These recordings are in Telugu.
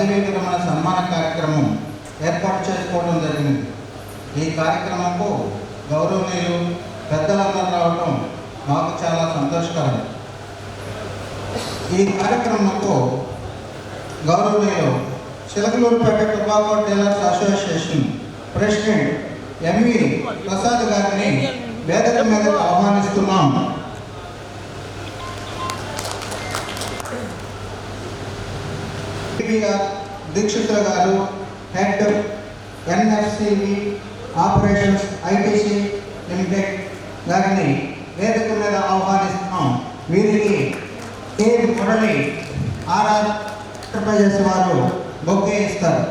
పదవీ విరమణ సన్మాన కార్యక్రమం ఏర్పాటు చేసుకోవడం జరిగింది. ఈ కార్యక్రమంకు గౌరవనీయులు పెద్దలందరూ రావడం మాకు చాలా సంతోషకరం. ఈ కార్యక్రమంకు గౌరవనీయులు Chilakaluripet tobacco dealers association president MV Prasad గారిని వేదిక మీదకు ఆహ్వానిస్తున్నాం. దీక్షితుల గారు head NFCV operations ITC limited గారిని వేదిక మీద ఆహ్వానిస్తున్నాం. వీరికి కే మురళి ఆర్ఆర్ ఎంటర్ప్రైజెస్ వారు బొకే ఇస్తారు.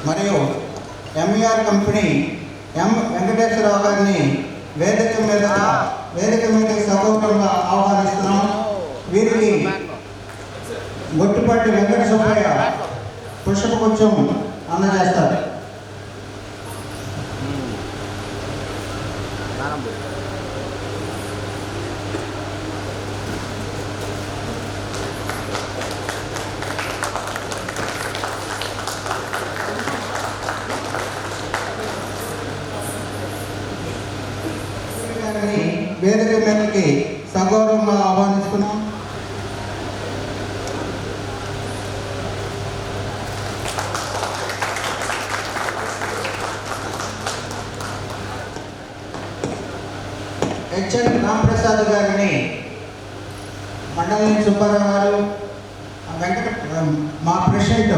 మరియు ఎంఈఆర్ కంపెనీ ఎం వెంకటేశ్వరరావు గారిని వేదిక మీద సగౌరవంగా ఆహ్వానిస్తున్నాం. వీరికి గొట్టుపట్టి వెంకట సుబ్బయ్య పుష్పగుచ్చం అందజేస్తారు. వేదిక మీదకి సగౌరవంగా ఆహ్వానిస్తున్నాం. హెచ్ఎన్ రామప్రసాద్ గారిని మండలి సుబ్బారావు గారు మా ప్రెసిడెంట్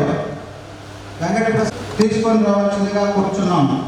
వెంకటప్రసాద్ తీసుకొని రావాల్సిందిగా కూర్చున్నాము.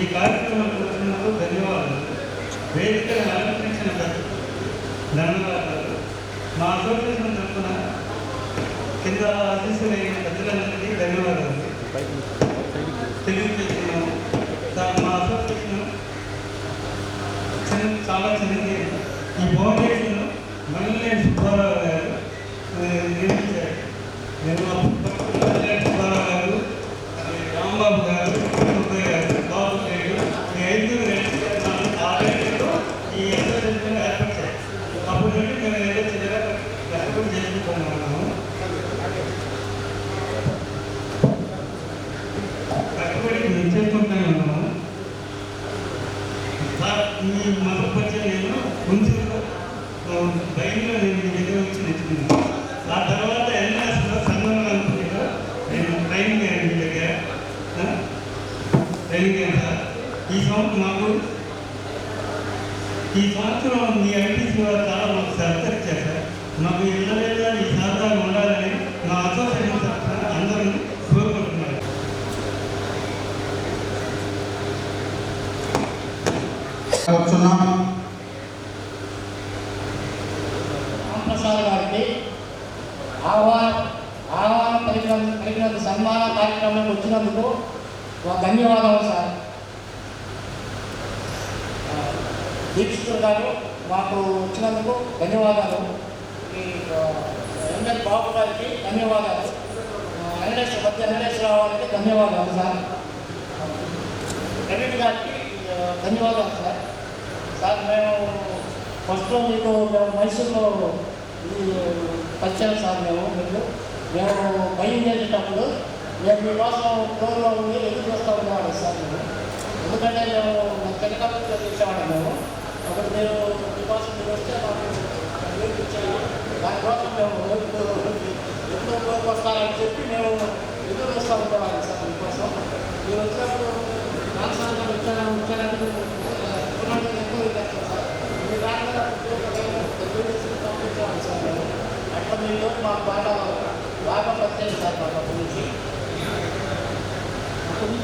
ఈ కార్యక్రమానికి వచ్చినందుకు ధన్యవాదాలు. వేదికను అలంకరించిన ధన్యవాదాలు. మా అసోసియేషన్ తరఫున కింద అధ్యక్షులైన పెద్దలందరికీ ధన్యవాదాలు తెలియజేస్తున్నాము. మా అసోసియేషన్ చాలా చిన్నది. ఈ ఫౌండేషన్ మల్లె సుబ్బారావు గారు నిర్మించారు. సుబ్బారావు గారు, రాంబాబు గారు, సుబ్బయ్య గారు, బాబు గారు, ఈ ఐదుగురు ఈ అసోసియేషన్ ఏర్పరిచారు. అప్పటి నుండి మేము ఏదో చిన్నగా కష్టపడి చేసుకుంటున్నాము. కష్టపడి చేసుకుంటూనే ఉన్నాము. ఈ మతపరిచయం నేను కొంచెం బయలులో నేను మీ దగ్గర వచ్చి నేర్చుకున్నాను. ఆ తర్వాత ఎన్ఎస్లో సంఘం అనుకుంటా నేను ట్రైనింగ్ అయ్యాను మీ దగ్గర. ట్రైనింగ్ అయ్యాను సార్. ఈ సంవత్సరం మీ ఐటీసీ వారు చాలా మాకు సహకరించారు సార్. మాకు ఇళ్ళ ఈ సహకారం ఉండాలని మా అసోసియేషన్ తరఫున అందరూ కోరుకుంటున్నారు. రామప్రసాద్ గారికి ఆహ్వానం పలికినందుకు సన్మాన కార్యక్రమానికి వచ్చినందుకు ధన్యవాదాలు సార్. దీక్షితులు గారు మాకు వచ్చినందుకు ధన్యవాదాలు. ఈ ఎంఎల్ బాబు గారికి ధన్యవాదాలు. వెంకటేశ్వరరావు గారికి ధన్యవాదాలు సార్. రెడ్డి గారికి ధన్యవాదాలు సార్. సార్ మేము ఫస్ట్లో మేము మైసూరులో ఇది పరిచయం సార్. మేము భయం చేసేటప్పుడు మేము మీకోసం ఫ్లోర్లో ఉండి ఎదురు చూస్తూ ఉండేవాడు సార్. ఎందుకంటే మేము తెల్లకాలంలో చేసేవాడు అప్పుడు మీరు మీకోసం మీరు వస్తే మాకు ఇచ్చేది దానికోసం మేము ఎప్పుడు ఫ్లోర్కి వస్తారని చెప్పి మేము ఎదురు చూస్తూ ఉండేవాళ్ళం సార్. మీకోసం మీరు వచ్చినప్పుడు రాష్ట్రాలు వచ్చారంటే ఎక్కువ చేస్తాం సార్. మీ దాంట్లో పంపించేవాళ్ళు సార్. మేము అట్లా మీరు మాకు బాగా పరిచయం సార్. మాకు అప్పటి నుంచి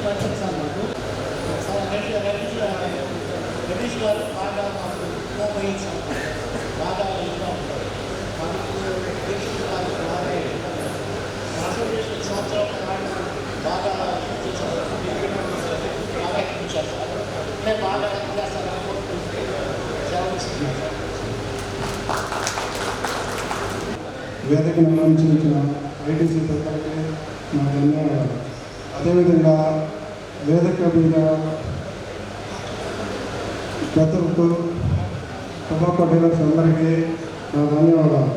పరిచయం సార్. మాకు సార్ రమేష్ గారు బాగా మాకు పోయింది సార్. బాగా ఇదిగా ఉంటారు. మాకు అసోసియేషన్ సంవత్సరం బాగా చేశారు. బాగా ఇచ్చారు సార్. అంటే బాగా చేస్తారని సేవ ఇస్తున్నారు సార్. వేదిక నిర్వహించిన ఐటీసీ పెద్దలకి నా ధన్యవాదాలు. అదేవిధంగా వేదిక మీద పెద్దలకు టొబాకో డీలర్స్ అందరికీ నా ధన్యవాదాలు.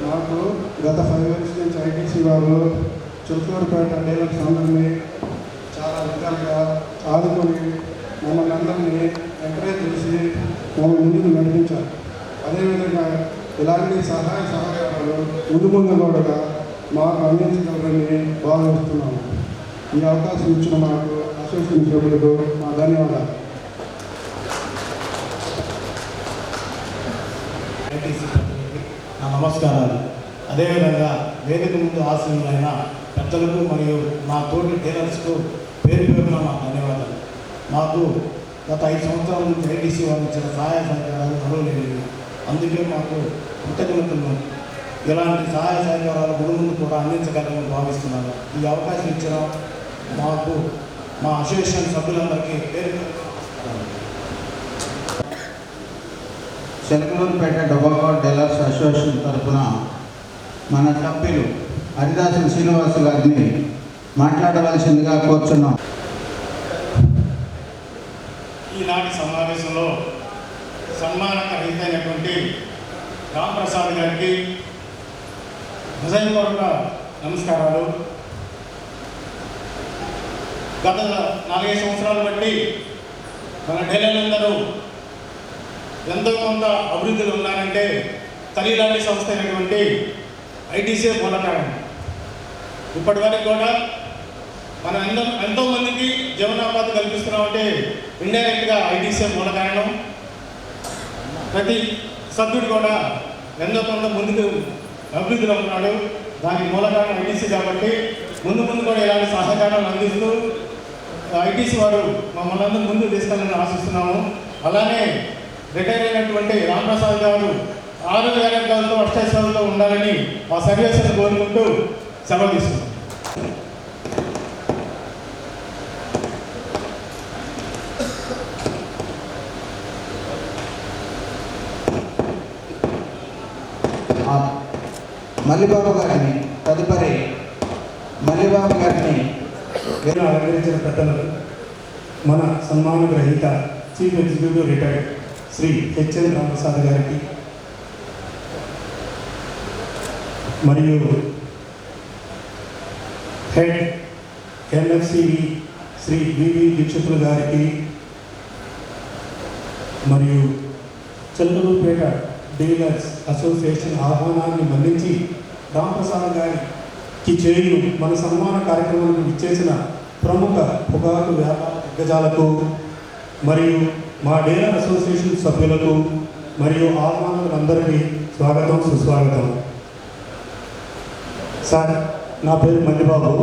నాకు గత 5 years నుంచి ఐటీసీ వారు చిత్తూరుపేట డీలర్స్ అందరినీ చాలా విధాలుగా ఆదుకొని మమ్మల్ని అందరినీ ఎంకరేజ్ చేసి మమ్మల్ని ముందుకు నడిపించారు. అదేవిధంగా ఇలాంటి సహాయ సహకారాలు ముందు కూడా మాకు అందించగలరని భావిస్తున్నాము. ఈ అవకాశం ఇచ్చిన మాకు అసోసియేషన్ సభ్యులకు మా ధన్యవాదాలు. ఐటీసీ నా నమస్కారాలు. అదేవిధంగా వేదిక ముందు ఆశీనులైన పెద్దలకు మరియు మా తోటి డీలర్స్కు పేరు పేరున మా ధన్యవాదాలు. మాకు గత 5 సంవత్సరాల నుంచి ఐటీసీ వారు ఇచ్చిన సహాయ సహకారాలు మరవలేనివి. అందుకే మాకు కృతజ్ఞతలు. ఇలాంటి సహాయ సహకారాలు ముందు కూడా అందించగలమని భావిస్తున్నాను. ఈ అవకాశం ఇచ్చిన మాకు మా అసోసియేషన్ సభ్యులందరికీ పేరు చిలకలూరుపేట టొబాకో డీలర్స్ అసోసియేషన్ తరఫున మన సభ్యులు హరిదాసు శ్రీనివాసు గారిని మాట్లాడవలసిందిగా కోరుచున్నాం. ఈనాటి సమావేశంలో సన్మానకరహితైనటువంటి రాంప్రసాద్ గారికి హృదయపూర్వక నమస్కారాలు. గత 4 సంవత్సరాలు బట్టి మన డీలర్లందరూ ఎంతో కొంత అభివృద్ధిలో ఉన్నారంటే తల్లిలాంటి సంస్థ అయినటువంటి ఐటీసీ మూల కారణం. ఇప్పటి వరకు కూడా మనం ఎంతోమందికి జీవనోపాధి కల్పిస్తున్నామంటే ఇండైరెక్ట్గా ఐటీసీ మూల కారణం. ప్రతి సభ్యుడు కూడా ఎంతో కొంత ముందుకు అభివృద్ధిలో ఉన్నాడు. దానికి మూల కారణం ఐటీసీ కాబట్టి ముందు కూడా ఇలాంటి సహకారాలు అందిస్తూ ఐటీసీ వారు మమ్మల్ని అందరూ ముందుకు తీసుకెళ్ళాలని ఆశిస్తున్నాము. అలానే రిటైర్ అయినటువంటి రాంప్రసాద్ గారు ఆరోగ్యాలతో అష్టైశ్వర్యాలతో ఉండాలని ఆ సర్వీసులను కోరుకుంటూ సెలవు తీసుకున్నాం. మల్లిబాబు గారిని తదుపరి మల్లిబాబు గారిని అలంకరించిన పెద్దలు మన సన్మాన గ్రహీత chief executive retired Shri HN Ramaprasad గారికి మరియు head NFCV Shri VV Dikshitulu గారికి మరియు చిలకలూరుపేట డీలర్స్ అసోసియేషన్ ఆహ్వానాన్ని మన్నించి రామప్రసాద్ గారికి చేయులు మన సన్మాన కార్యక్రమానికి ఇచ్చేసిన ప్రముఖ పొగాకు వ్యాపార దిగ్గజాలకు మరియు మా డీలర్ అసోసియేషన్ సభ్యులకు మరియు ఆహ్వానులందరికీ స్వాగతం సుస్వాగతం. సార్, నా పేరు మల్లిబాబు.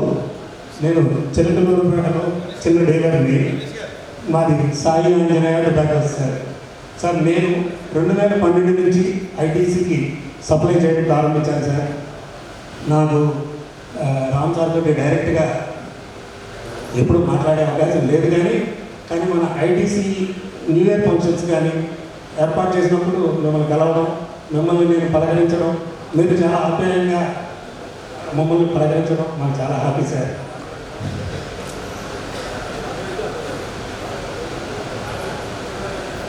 నేను చిలకలూరుపేటలో చిన్న డీలర్ని. మాది సాయి ఆంజనేయ టొబాకోస్ సార్. సార్, నేను 2012 నుంచి ఐటీసీకి సప్లై చేయడం ప్రారంభించాను సార్. నాకు రామ్ సార్తో డైరెక్ట్గా ఎప్పుడు మాట్లాడే అవకాశం లేదు, కానీ మన ఐటీసీ న్యూ ఇయర్ ఫంక్షన్స్ కానీ ఏర్పాటు చేసినప్పుడు మిమ్మల్ని కలవడం, మిమ్మల్ని నేను పలకరించడం, మీరు చాలా ఆప్యాయంగా మమ్మల్ని ప్రకటించడం మాకు చాలా హ్యాపీ సార్.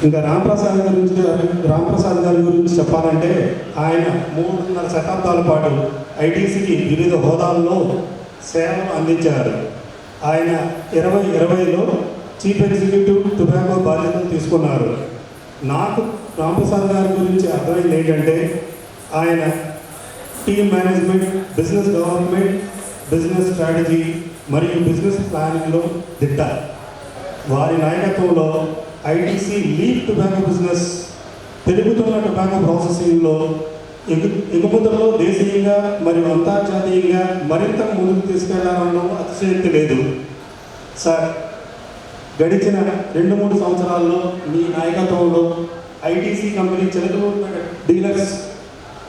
ఇంకా రాంప్రసాద్ గారి గురించి చెప్పాలంటే ఆయన 3.5 శతాబ్దాల పాటు ఐటీసీకి వివిధ హోదాల్లో సేవలు అందించారు. ఆయన 2020లో చీఫ్ ఎగ్జిక్యూటివ్ టొబాకో బాధ్యతలు తీసుకున్నారు. నాకు రాంప్రసాద్ గారి గురించి అర్థమైంది ఏంటంటే ఆయన team management, business development, business strategy మరియు బిజినెస్ ప్లానింగ్లో దిట్ట. వారి నాయకత్వంలో ఐటీసీ లీఫ్ టొబాకో బిజినెస్ పెరుగుతున్న టొబాకో ప్రాసెసింగ్లో ఎగుమతుల్లో దేశీయంగా మరియు అంతర్జాతీయంగా మరింత ముందుకు తీసుకెళ్లాలనడం అతిశయోక్తి లేదు. సార్, గడిచిన 2-3 సంవత్సరాల్లో మీ నాయకత్వంలో ఐటీసీ కంపెనీ చిలకలూరుపేట డీలర్స్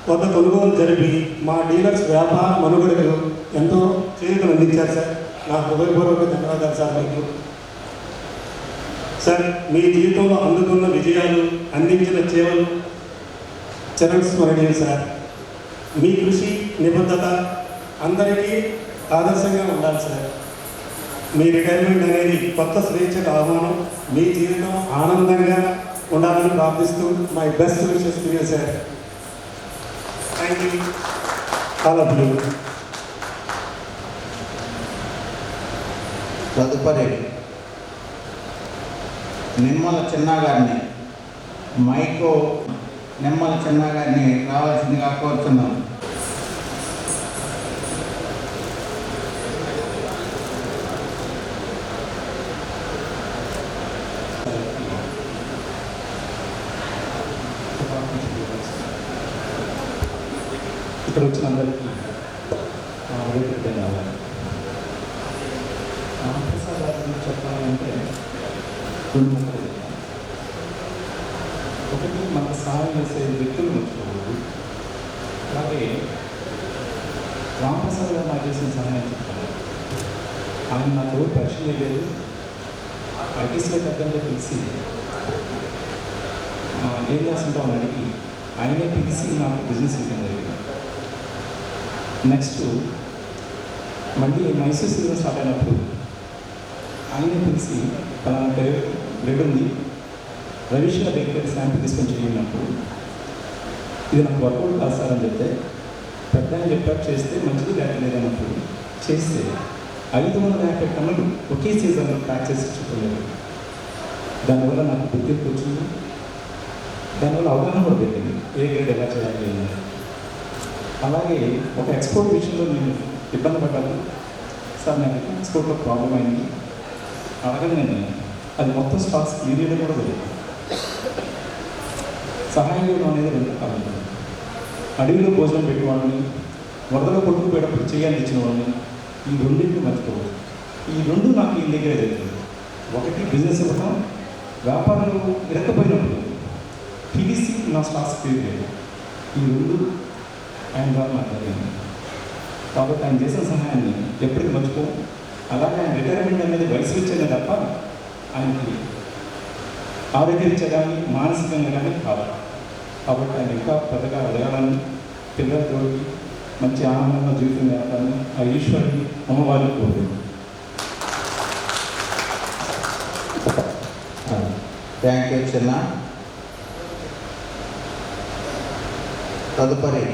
వద్ద కొనుగోలు జరిపి మా డీలర్స్ వ్యాపార మనుగడకు ఎంతో చేయూతను అందించారు సార్. నా హృదయపూర్వక ధన్యవాదాలు సార్ మీకు. సార్, మీ జీవితంలో అందుకున్న విజయాలు, అందించిన సేవలు చిరస్మరణీయం సార్. మీ కృషి, నిబద్ధత అందరికీ ఆదర్శంగా ఉండాలి సార్. మీ రిటైర్మెంట్ అనేది కొత్త స్వేచ్ఛకు ఆహ్వానం. మీ జీవితం ఆనందంగా ఉండాలని ప్రార్థిస్తూ my best wishes to you sir. Thank you all of you. తదుపరి నిమ్మల చిన్న గారిని నిమ్మల చిన్న గారిని రావాల్సిందిగా కోరుతున్నాను. ఇక్కడ వచ్చిన అందరికీ ధన్యవాదాలు. రాంప్రసాద్ గారి గురించి చెప్పాలంటే 2 ముక్కలు. ఒకటి, మనకు సహాయం చేసే వ్యక్తులు మర్చిపోకూడదు. అలాగే రాంప్రసాద్ గారు నాకు చేసిన సహాయం చెప్తాను. ఆయన నాకు పరిచయం లేదు. ఐటీసీలో పెద్దంటే పిలిచి ఏం చేస్తుంటాం అని అడిగి ఆయనే పిలిచి నాకు బిజినెస్ ఇవ్వడం జరిగింది. నెక్స్ట్ మళ్ళీ మైసూర్ సీజన్ స్టార్ట్ అయినప్పుడు ఆయనే పిలిచి తన బ్రెడ్ ఉంది, రవీష్ గారి దగ్గర శాంపిల్ తీసుకొని చేయనప్పుడు ఇది నాకు వర్కౌట్ కాదు సార్ అని చెప్తే, పెద్ద ఆయన చెప్పారు చేస్తే మంచిది లేదన్నప్పుడు చేస్తే 550 టన్నులు ఒకే సీజన్లో ప్యాక్ చేసి చెప్పలేదు. దానివల్ల నాకు గుర్తింపు వచ్చింది. దానివల్ల అవగాహన కూడా పెట్టింది ఏ గ్రేడ్ ఎలా చేయాలి అని. అలాగే ఒక ఎక్స్పోర్ట్ విషయంలో నేను ఇబ్బంది పడ్డాను సార్. నాకు ఎక్స్పోర్ట్లో ప్రాబ్లం అయింది. అడగగానే అది మొత్తం స్టాక్స్ ఏరియాలో కూడా వెళ్ళింది. సహాయం అనేది 2 రకాలు. అడవిలో భోజనం పెట్టేవాడిని, వరదలో కొట్టుకుపోయేటప్పుడు చేయాలని ఇచ్చిన వాళ్ళని, ఈ రెండింటిని మర్చిపోవాలి. ఈ 2 నాకు ఈ దగ్గర జరుగుతుంది. ఒకటి బిజినెస్ ఇవ్వడం, వ్యాపారంలో ఇరకపోయినప్పుడు పిలిచి నా స్టాక్స్ పేరు. ఈ 2 ఆయన ద్వారా నాకు జరిగింది. కాబట్టి ఆయన చేసిన సహాయాన్ని ఎప్పటికీ మర్చిపో. అలాగే ఆయన రిటైర్మెంట్ అనేది వయసు వచ్చేదే తప్ప ఆయనకి ఆరోగ్యరీత్యా కానీ మానసికంగా కానీ కావాలి. కాబట్టి ఆయన ఇంకా పెద్దగా ఎదగాలని, పిల్లలతో మంచి ఆనందంగా జీవితం జరగాలని ఆ ఈశ్వరుని అమ్మవారిని కోరుకుంటున్నాను. థ్యాంక్ యూ చిన్న. తదుపరి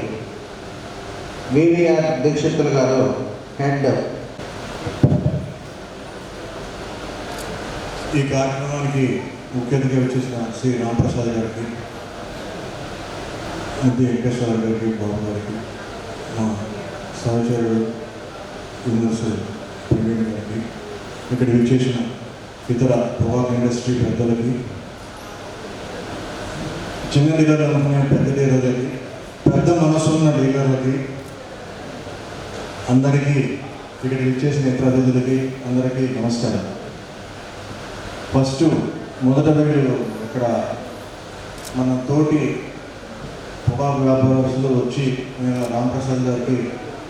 వివిఆర్ దీక్షితులు గారు, హెడ్. ఈ కార్యక్రమానికి ముఖ్య అతిథిగా వచ్చేసిన శ్రీ రాంప్రసాద్ గారికి, ముద్ది వెంకటేశ్వర గారికి, బాబు గారికి, మా సహచరుడు యూనివర్స్ ప్రవీణ్ గారికి, ఇక్కడ విచ్చేసిన ఇతర పొగాకు ఇండస్ట్రీ పెద్దలకి, చిన్న డీలర్ అనుకునే పెద్ద డీలర్లకి, పెద్ద మనసున్న డీలర్లకి, అందరికీ ఇక్కడ విచ్చేసిన ఇతర అతిథులకి అందరికీ నమస్కారం. ఫస్ట్ మొదట వీళ్ళు ఇక్కడ మన తోటి పొగాకు వ్యాపారస్తులు వచ్చి మేము రాంప్రసాద్ గారికి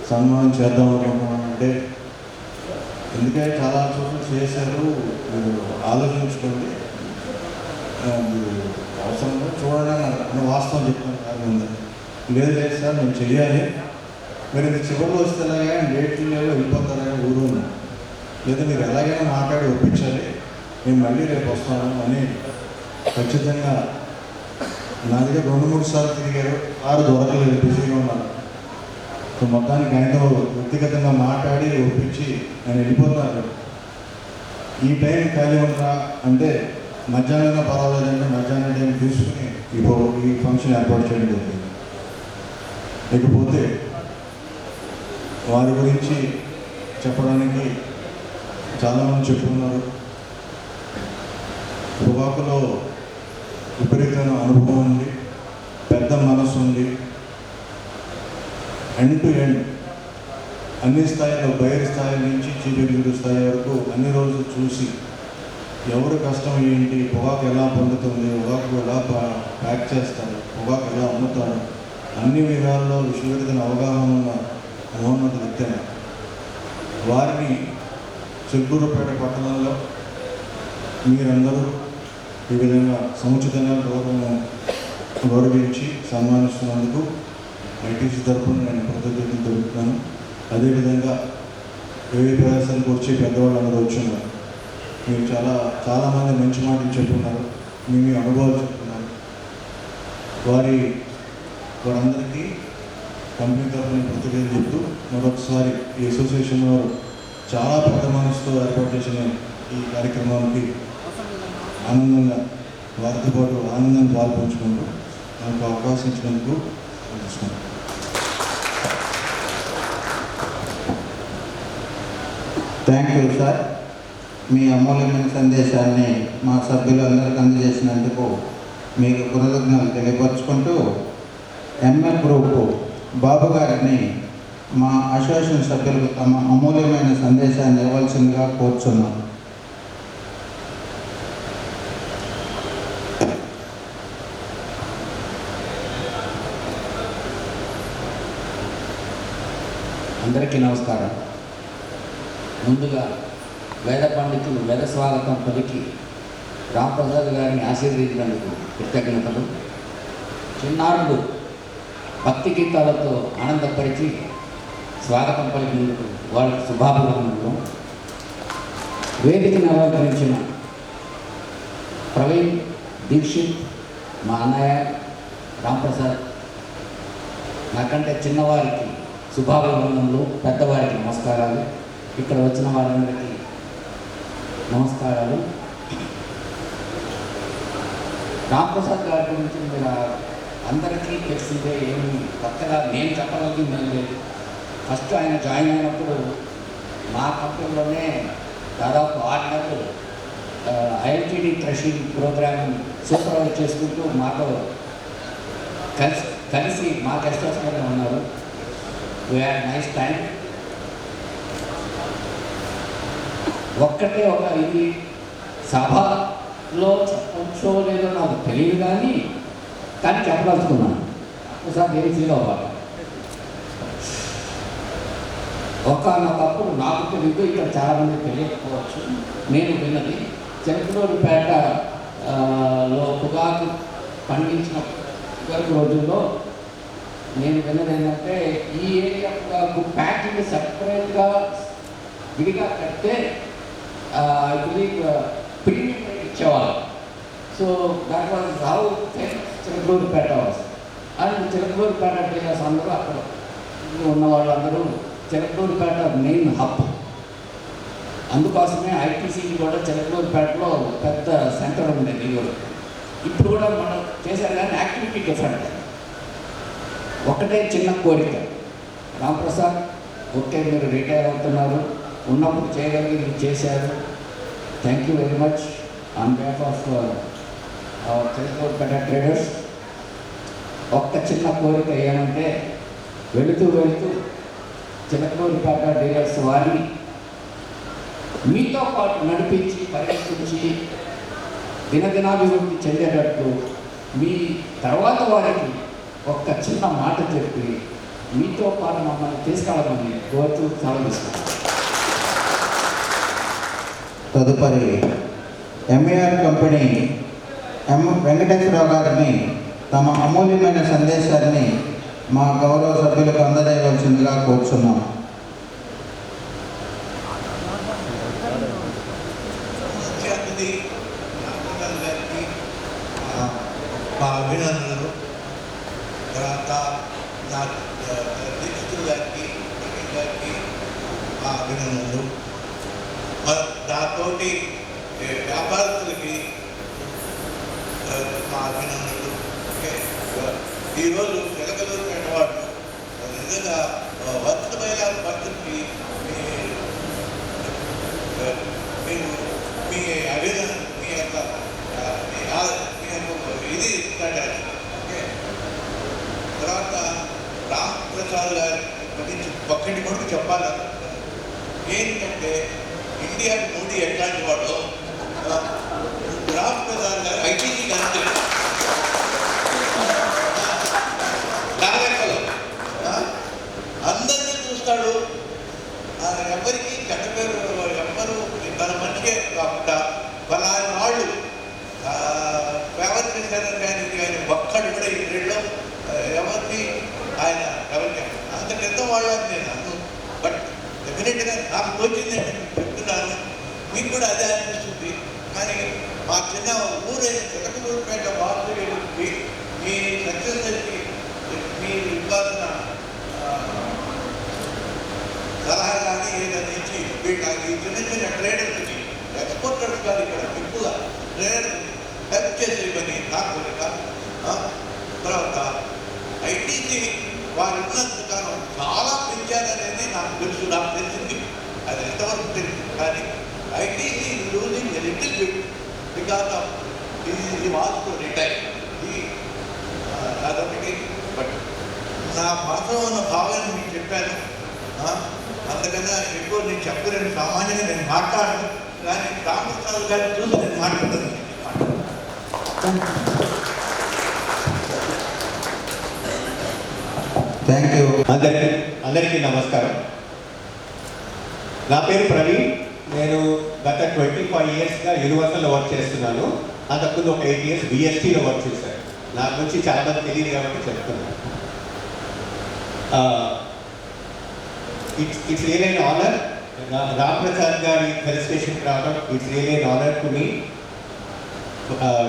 సన్మానం చేద్దాం అనుకుంటున్నామంటే, ఎందుకంటే చాలా చోట్ల చేశారు, మీరు ఆలోచించుకోండి, అవసరంగా చూడడానికి వాస్తవం చెప్తున్నాను. కారణం లేదు సార్, మేము చెయ్యాలి, మీరు ఇది చివరిలో వస్తే ఎలాగా డేట్లు లేవు వెళ్ళిపోతారా ఊరు లేదా మీరు ఎలాగైనా మాట్లాడి ఒప్పించాలి, మేము మళ్ళీ రేపు వస్తాము అని ఖచ్చితంగా నా దగ్గర 2-3 సార్లు తిరిగారు, కారు దొరకలేదు, బిజీగా ఉన్నారు. సో మొత్తానికి ఆయనతో వ్యక్తిగతంగా మాట్లాడి ఒప్పించి ఆయన వెళ్ళిపోతున్నారు. ఈ టైం ఖాళీ ఉంటా అంటే మధ్యాహ్నం పర్వాలేదంటే మధ్యాహ్నం టైం తీసుకుని ఈ ఫంక్షన్ ఏర్పాటు చేయడం జరిగింది. ఇకపోతే వారి గురించి చెప్పడానికి చాలామంది చెప్పుకున్నారు. పొగాకులో విపరీతమైన అనుభవం ఉంది, పెద్ద మనసు ఉంది. ఎండ్ టు ఎండ్ అన్ని స్థాయిలో, బయలు స్థాయి నుంచి చీఫ్ ఎగ్జిక్యూటివ్ స్థాయి వరకు అన్ని రోజులు చూసి ఎవరు కష్టం ఏంటి, పొగాకు ఎలా పొందుతుంది, పొగాకు ఎలా ప్యాక్ చేస్తారు, పొగాకు ఎలా అమ్ముతారు, అన్ని విధాల్లో విశ్వవిద్యాలయ అవగాహన ఉన్న మహోన్నత వ్యక్తి. వారిని చిలుకూరుపేట పట్టణంలో మీరందరూ ఈ విధంగా సముచితంగా గౌరవించి సన్మానిస్తున్నందుకు ఐటీసీ తరఫున నేను కృతజ్ఞతలు తెలుపుతున్నాను. అదేవిధంగా వివిధ ప్రదేశాలకు వచ్చి పెద్దవాళ్ళు అందరూ వచ్చున్నారు. మీరు చాలామంది మంచి మాటలు చెప్పుకున్నారు, మీ అనుభవాలు చెప్తున్నారు. వారందరికీ కంపెనీ తరఫున కృతజ్ఞతలు చెప్తూ మరొకసారి ఈ అసోసియేషన్ వారు చాలా పెద్ద మనసుతో ఏర్పాటు చేసిన ఈ కార్యక్రమానికి ఆనందంగా వారితో పాటు ఆనందాన్ని పాల్పంచుకుంటూ నాకు అవకాశం ఇచ్చినందుకు తెలుసుకున్నాను. Thank you sir. మీ అమూల్యమైన సందేశాన్ని మా సభ్యులందరికీ అందజేసినందుకు మీకు కృతజ్ఞతలు తెలియపరుచుకుంటూ ఎంఎల్ గ్రూప్ బాబు గారిని మా అసోసియేషన్ సభ్యులకు తమ అమూల్యమైన సందేశాన్ని ఇవ్వాల్సిందిగా కోరుచున్నాం. అందరికీ నమస్కారం. ముందుగా వేద పండితులు వేద స్వాగతం పలికి రాంప్రసాద్ గారిని ఆశీర్వదించినందుకు కృతజ్ఞతలు. చిన్నారులు భక్తి గీతాలతో ఆనందపరిచి స్వాగతం పలికినందుకు వాళ్ళకి శుభాభివందనలు. వేదికను అలంకరించిన ప్రవీణ్ దీక్షిత్, మా అన్నయ్య రాంప్రసాద్, నాకంటే చిన్నవారికి శుభాభివందనలు, పెద్దవారికి నమస్కారాలు. ఇక్కడ వచ్చిన వారందరికీ నమస్కారాలు. రాంప్రసాద్ గారి గురించి మీరు అందరికీ తెలిసిందే, ఏమి కొత్తగా నేను చెప్పగలిగింది ఏం లేదు. ఫస్ట్ ఆయన జాయిన్ అయినప్పుడు మా కంపెనీలోనే దాదాపు 6 నెలలు ఐఎల్టీడీ థ్రెషింగ్ ప్రోగ్రామ్ సూపర్వైజ్ చేసుకుంటూ మాతో కలిసి మా గెస్ట్ హౌస్లోనే ఉన్నారు. We had nice time. ఒక్కటే ఒక ఇది సభలో చెప్పచ్చో లేదో నాకు తెలియదు, కానీ చెప్పదలుచుకున్నాను. ఒకసారి ఏం ఫీల్ అవ్వాలి. ఒకనొకప్పుడు నాకు తెలియదు, ఇక్కడ చాలామంది తెలియకపోవచ్చు, నేను విన్నది చిలకలూరిపేటలో పొగాకు పండించిన రోజుల్లో నేను విన్నది ఏంటంటే, ఈ ఏరియా పొగాకు ప్యాకింగ్ సెపరేట్గా విడిగా కడితే ఐ బిలీవ్ ప్రీమియం రేట్ ఇచ్చేవాళ్ళు. So that was how Chilakaluripet was. And Chilakaluripet dealers అందరూ అక్కడ ఉన్న వాళ్ళందరూ చిలకలూరిపేట మెయిన్ హబ్. అందుకోసమే ఐటీసీకి కూడా చిలకలూరిపేటలో పెద్ద సెంటర్ ఉండేది. ఇప్పుడు కూడా మనం చేశారు, కానీ యాక్టివిటీ డిఫరెంట్. ఒకటే చిన్న కోరిక, రాంప్రసాద్ ఓకే మీరు రిటైర్ అవుతున్నారు, ఉన్నప్పుడు చేయగలిగి చేశారు. Thank you very much on behalf of Chilakaluripet traders. ఒక్క చిన్న కోరిక ఏమంటే, వెళుతూ చిలకలూరిపేట డీలర్స్ వారిని మీతో పాటు నడిపించి పర్యటించి దినదినాభివృద్ధి చెందేటట్టు మీ తర్వాత వారికి ఒక్క చిన్న మాట చెప్పి మీతో పాటు మమ్మల్ని తీసుకెళ్ళమని కోరుతూ సెలవిస్తాను. తదుపరి ఎంఏఆర్ కంపెనీ వెంకటేశ్వరరావు గారిని తమ అమూల్యమైన సందేశాన్ని మా గౌరవ సభ్యులకు అందజేయవలసిందిగా కోరుచున్నాం. మా అభినందనలు. తర్వాత నా దీక్షితులు గారికి మా అభినందనలు. దాంతోటి వ్యాపారస్తులకి మా అభినందనలు. ఈరోజు వెలగలూరు పెట్టవాళ్ళు నిజంగా వర్తమైన పరిస్థితికి మీరు మీ అభినందన మీ యొక్క ఇది ఇస్తాడు. తర్వాత రామ్ ప్రసాద్ గారి గురించి ఒక్కటి కూడా చెప్పాలనుకుంటున్నాను. ఏంటంటే ఇండియా మోడీ ఎట్లాంటి వాడు, రామ్ ప్రసాద్ గారు ఐటీసీ కానీ లెక్కలు అందరినీ చూస్తాడు. ఎవరికి చెడ్డ పేరు ఎవ్వరు తన మంచిగా కాకుండా ఫలానా వాళ్ళు ఫేవర్ చేశారని కానీ ఒక్కడు కూడా ఈ రెండులో ఎవరిని ఆయన ఎవరికి అంత క్రితం వాళ్ళని నేను అన్ను. బట్ డెఫినెట్గా నాకు తోచిందంటే చెప్తున్నాను, మీకు కూడా అదే అనిపిస్తుంది. కానీ మా చిన్న ఊరైన చిలకలూరుపేట వాసులకి మీ సక్సెస్కి మీరు ఇవ్వాల్సిన సలహా కానీ ఏదైనా ఇచ్చి వీళ్ళకి చిన్న చిన్న ట్రేడర్స్కి ఎక్స్పోర్టర్స్ కానీ ఇక్కడ ఎక్కువగా ట్రేడర్స్ హెల్ప్ చేసేవని నాకు కోరిక. తర్వాత ఐటీసీ వారు ఉన్నంత కాలం చాలా పెంచారనేది నాకు తెలుసు, నాకు తెలిసింది. అది ఎంతవరకు తెలిసింది. కానీ ITC losing little bit because of ఈ వాస్ టు రిటైర్. అదొకటి. బట్ నా మనసులో ఉన్న భావాన్ని మీకు చెప్పాను. అందుకన్నా ఎక్కువ నేను చెప్పలేను. సామాన్యంగా నేను మాట్లాడను, కానీ రామకృష్ణ గారిని చూసి నేను మాట్లాడతాను. Thank you. అందరికీ నమస్కారం. నా పేరు ప్రవీణ్. నేను గత 25 ఇయర్స్గా యూనివర్సల్లో వర్క్ చేస్తున్నాను. అంతకుముందు ఒక 8 ఇయర్స్ బిఎస్టీలో వర్క్ చేశాను. నా గురించి చాలా మంది తెలియదు కాబట్టి చెప్తున్నాను. It's real and honour. Ram Prasad గారి ఫెలిసిటేషన్కి రావడం it's real and honour to me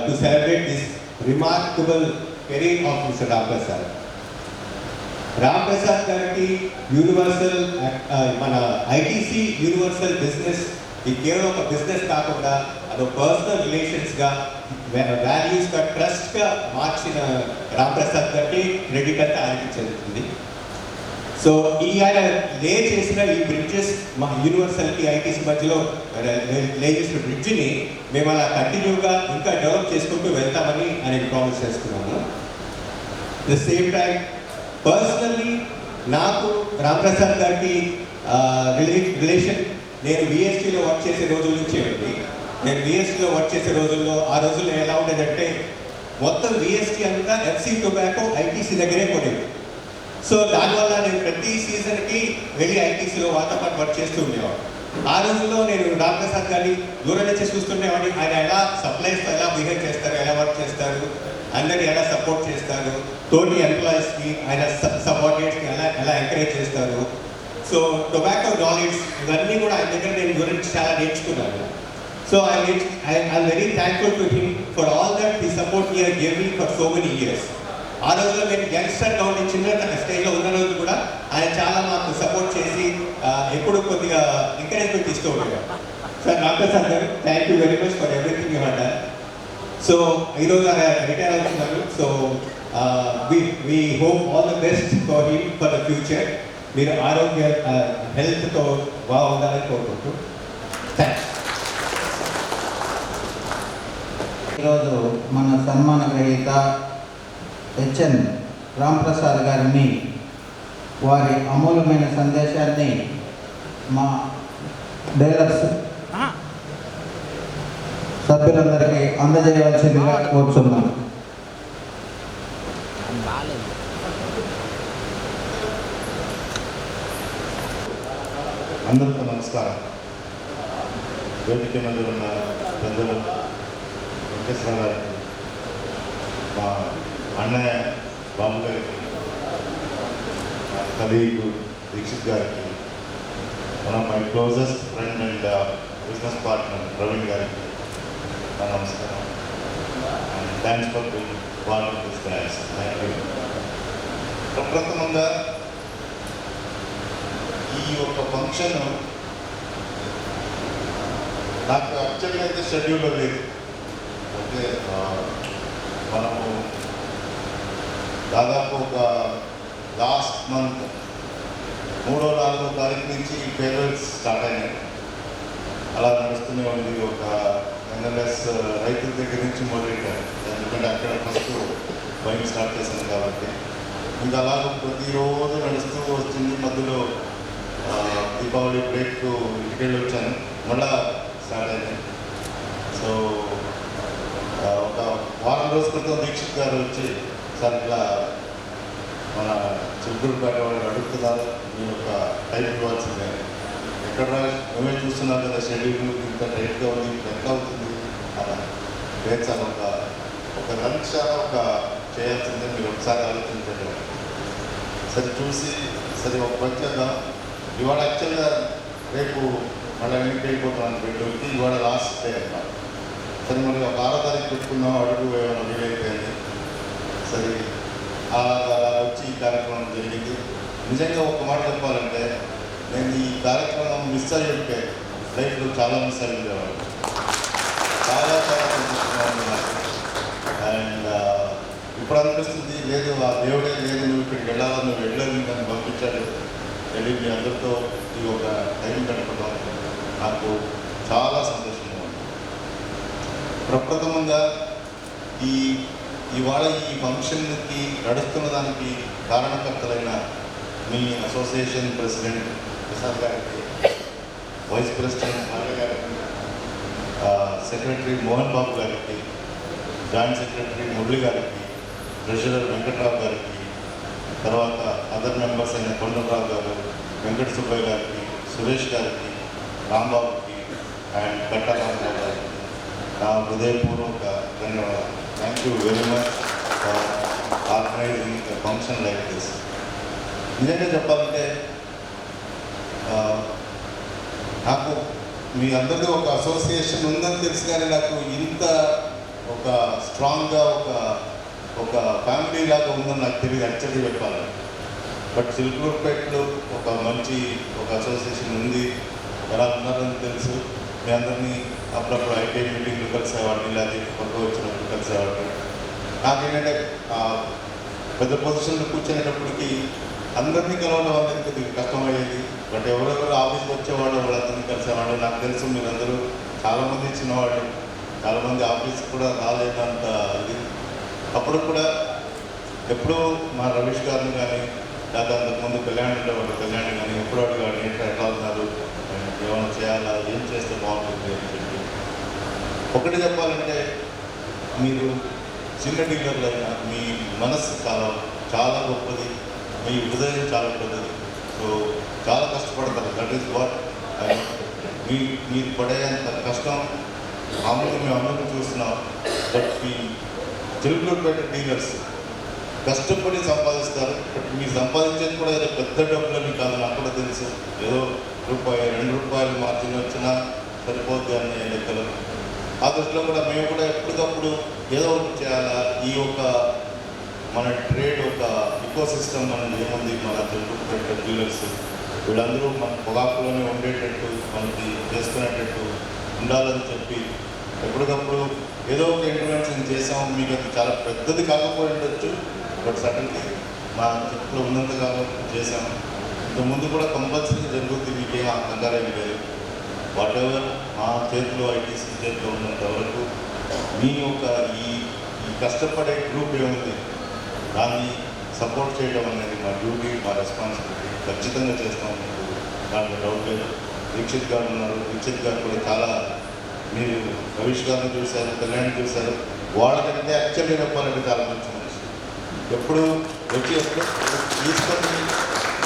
to celebrate this remarkable career of mister Ram Prasad. Ram Prasad గారికి యూనివర్సల్ మన ఐటీసీ యూనివర్సల్ బిజినెస్ ఇది కేవలం ఒక బిజినెస్ కాకుండా అదొక పర్సనల్ రిలేషన్స్గా వాల్యూస్గా ట్రస్ట్గా మార్చిన రామ్ ప్రసాద్ గారికి క్రెడిట్ అంతా ఆయనకి చెందుతుంది. సో ఆయన లే చేసిన ఈ బ్రిడ్జెస్ మా యూనివర్సల్కి ఐటీసీ మధ్యలో లే చేసిన బ్రిడ్జ్ని మేము అలా కంటిన్యూగా ఇంకా డెవలప్ చేసుకుంటూ వెళ్తామని ఆయన ప్రామిస్ చేస్తున్నాము. ద సేమ్ టైం పర్సనల్లీ నాకు రామ్ ప్రసాద్ గారికి రిలేషన్ నేను విఎస్టీలో వర్క్ చేసే రోజుల నుంచే ఉంది. నేను విఎస్టీలో వర్క్ చేసే రోజుల్లో ఆ రోజుల్లో ఎలా ఉండేదంటే మొత్తం విఎస్టీ అంతా ఎఫ్సీ టొబాకో ఐటీసీ దగ్గరే కొనేది. సో దానివల్ల నేను ప్రతి సీజన్కి వెళ్ళి ఐటీసీలో వారితో పాటు వర్క్ చేస్తూ ఉండేవాడు. ఆ రోజుల్లో నేను రామ్ ప్రసాద్ గారిని దూరం నుంచి చూస్తుండేవాడిని. ఆయన ఎలా సప్లైస్తో ఎలా బిహేవ్ చేస్తారు, ఎలా వర్క్ చేస్తారు, అందరినీ ఎలా సపోర్ట్ చేస్తారు, తోటి ఎంప్లాయీస్కి ఆయన సబార్డినేట్స్కి ఎలా ఎంకరేజ్ చేస్తారు. సో టొబాకో నాలెడ్జ్ ఇవన్నీ కూడా ఆయన దగ్గర నేను గురించి చాలా నేర్చుకున్నాను. So I'm very thankful to him for all that he support here gave me for so many years. ఆ రోజుల్లో మేము యంగ్స్టర్గా ఉండి చిన్న స్టేజ్లో ఉన్న రోజు కూడా ఆయన చాలా మాకు సపోర్ట్ చేసి ఎప్పుడు కొద్దిగా ఎంకరేజ్మెంట్ ఇస్తూ ఉండేవారు. సార్ రామ్ ప్రసాద్ గారు, thank you very much for everything you have done. So ఈరోజు ఆయన రిటైర్ అవుతున్నారు. So we hope all the best for him for the future. మీరు ఆరోగ్య హెల్త్తో బాగుండాలని కోరుకుంటూ థ్యాంక్స్. ఈరోజు మన సన్మాన గ్రహీత హెచ్ఎన్ రామ్ ప్రసాద్ గారిని వారి అమూల్యమైన సందేశాన్ని మా డైలర్స్ సభ్యులందరికీ అందజేయవలసిందిగా కోరుచున్నాను. అందరికీ నమస్కారం. వేదిక మీద ఉన్న పెద్దలు, వెంకటేశ్వర గారికి, మా అన్నయ్య బాబు గారికి, కలీగ్ దీక్షిత్ గారికి, one of my closest friend and business partner Praveen గారికి నా నమస్కారం. And thanks for being part of this dance. Thank you. ప్రప్రథమంగా ఈ యొక్క ఫంక్షన్ నాకు యాక్చువల్గా అయితే షెడ్యూల్లో లేదు. అంటే మనము దాదాపు ఒక లాస్ట్ మంత్ 3వ 4వ తారీఖు నుంచి ఫేర్వెల్స్ స్టార్ట్ అయినాయి. అలా నడుస్తూనే ఉంది. ఒక ఎన్ఎల్ఎస్ రైతుల దగ్గర నుంచి మొదలెట్టాను, ఎందుకంటే అక్కడ ఫస్ట్ బైక్ స్టార్ట్ చేశాను కాబట్టి. ఇంకా అలా ప్రతిరోజు నడుస్తూ వచ్చింది. మధ్యలో దీపావళి బ్రేక్ ఇంటికి వెళ్ళి వచ్చాను, మళ్ళా స్టార్ట్ అయింది. సో ఒక వారం రోజుల క్రితం దీక్షిత్ గారు వచ్చి, సార్ ఇట్లా మన చిలుకూరుపేట వాళ్ళు అడుగుతున్నారు, మీ యొక్క టైం ఇవ్వాల్సిందే. ఎక్కడ మేమే చూస్తున్నాం కదా షెడ్యూల్ ఇంత టైట్గా ఉంది, ఎంత అవుతుంది అలా లేదు సార్. ఒక రంక్షాల ఒక చేయాల్సిందే, మీరు ఒకసారి ఆలోచించండి. సరే చూసి సరే ఒక పని చేద్దాం. ఇవాళ యాక్చువల్గా రేపు మళ్ళీ ఇంటికి వెళ్ళిపోతున్నాను బెడ్రూమ్కి. ఇవాళ లాస్ట్ డే అన్నమాట. సరే మరి ఒక 6వ తారీఖు పెట్టుకున్నాం, అడుగు ఏమైనా వీలైపోయింది. సరే అలా వచ్చి ఈ కార్యక్రమం జరిగింది. నిజంగా ఒక మాట చెప్పాలంటే, నేను ఈ కార్యక్రమం మిస్ అయ్యి ఉంటే లైఫ్లో చాలా మిస్ అయ్యి ఉండేవాడు. చాలా చాలా సంతోషంగా నాకు. అండ్ ఇప్పుడు అనిపిస్తుంది, లేదు ఆ దేవుడే లేదు, నువ్వు ఇక్కడికి వెళ్ళాలని, నువ్వు వెళ్ళలేదు, నన్ను పంపించాడు, వెళ్ళి మీ అందరితో ఈ ఒక టైం గడపడం నాకు చాలా సంతోషంగా ఉంది. ప్రప్రథమంగా ఇవాళ ఈ ఫంక్షన్కి నడుస్తున్న దానికి కారణకర్తలైన మీ అసోసియేషన్ ప్రెసిడెంట్ ప్రసాద్ గారికి, వైస్ ప్రెసిడెంట్ నాగ గారికి, సెక్రటరీ మోహన్ బాబు గారికి, జాయింట్ సెక్రటరీ మురళి గారికి, ట్రెజరర్ వెంకట్రావు గారికి, తర్వాత అదర్ మెంబర్స్ అయిన కొండలరావు గారు, వెంకట సుబ్బయ్య గారికి, సురేష్ గారికి, రాంబాబుకి అండ్ కట్టా రాంబాబు గారికి నా హృదయపూర్వక ధన్యవాదాలు. Thank you very much for organising a function like this. నిజంగా చెప్పాలంటే నాకు మీ అందరికీ ఒక అసోసియేషన్ ఉందని తెలుసు, కానీ నాకు ఇంత ఒక స్ట్రాంగ్గా ఒక ఫ్యామిలీ లాగా ఉందని నాకు తెలియదు యాక్చువల్లీ చెప్పాలి. బట్ చిలుకూరుపేటలో ఒక మంచి ఒక అసోసియేషన్ ఉంది, ఎలా ఉన్నారని తెలుసు. మీ అందరినీ అప్పుడప్పుడు ఐటీ మీటింగ్లు కలిసేవాడిని, లేదా కొత్త వచ్చినప్పుడు కలిసేవాడిని. నాకేంటంటే పెద్ద పొజిషన్లో కూర్చునేటప్పటికి అందరినీ కలవడం అనేది కొద్దిగా కష్టమయ్యేది. బట్ ఎవరెవరు ఆఫీస్కి వచ్చేవాళ్ళు వాళ్ళందరినీ కలిసేవాళ్ళు. నాకు తెలుసు మీరందరూ చాలామంది ఇచ్చినవాళ్ళు, చాలామంది ఆఫీస్కి కూడా రాలేనంత ఇది. అప్పుడు కూడా ఎప్పుడూ మా రమేష్ గారిని కానీ, లేదా అంతకుముందు కళ్యాణ్ ఉండేవాడు, కళ్యాణ్ కానీ ఎప్పుడు అడిగాడు, ఏంటో ఎట్లా ఉన్నారు, ఏమైనా చేయాలా, ఏం చేస్తే బాగుంటుంది అని చెప్పి. ఒకటి చెప్పాలంటే, మీరు చిన్న డీలర్లు అయినా మీ మనస్సు చాలా గొప్పది, మీ హృదయం చాలా పెద్దది. సో చాలా కష్టపడతారు. దట్ ఈస్ వాట్ మీరు పడేంత కష్టం మేము అందరూ చూస్తున్నాం. బట్ మీ చిలుకూరుపేట డీలర్స్ కష్టపడి సంపాదిస్తారు. బట్ మీరు సంపాదించేది కూడా ఏదో పెద్ద డబ్బులని కాదు, నాకు కూడా తెలుసు. ఏదో ₹2 మార్జిన్ వచ్చినా సరిపోద్ది అనే లెక్కలు. ఆ దృష్టిలో కూడా మేము కూడా ఎప్పటికప్పుడు ఏదో ఒకటి చేయాలా. ఈ యొక్క మన ట్రేడ్ ఒక ఇకో సిస్టమ్ మనది ఏముంది, మన చిలుకూరుపేట డీలర్స్ వీళ్ళందరూ మన పొగాకులోనే ఉండేటట్టు, మనకి చేసుకునేటట్టు ఉండాలని చెప్పి ఎప్పటికప్పుడు ఏదో ఒక ఇంటర్వెన్షన్ చేసాము. మీకు అది చాలా పెద్దది కాకపోయి ఉండొచ్చు, బట్ సడన్లీ మా చుట్టూ ఉన్నంతకాలం చేసాము. ఇంతకుముందు కూడా కంపల్సరీ జరుగుతుంది, మీకేం కంగారేం లేదు. వాట్ ఎవర్ మా చేతిలో, ఐటీసీ చేతిలో ఉన్నంత వరకు మీ యొక్క ఈ కష్టపడే గ్రూప్ ఏముంది దాన్ని సపోర్ట్ చేయడం అనేది మా డ్యూటీ, మా రెస్పాన్సిబిలిటీ. ఖచ్చితంగా చేస్తాం, మీకు దాంట్లో డౌట్ లేదు. దీక్షిత్ గారు ఉన్నారు, దీక్షిత్ గారు కూడా చాలా, మీరు రమేష్ గారిని చూశారు, కళ్యాణ్ చూశారు. వాళ్ళకంటే యాక్చువల్లీ చెప్పాలంటే చాలా మంచి మనిషి. ఎప్పుడు వచ్చి ఎప్పుడు తీసుకొని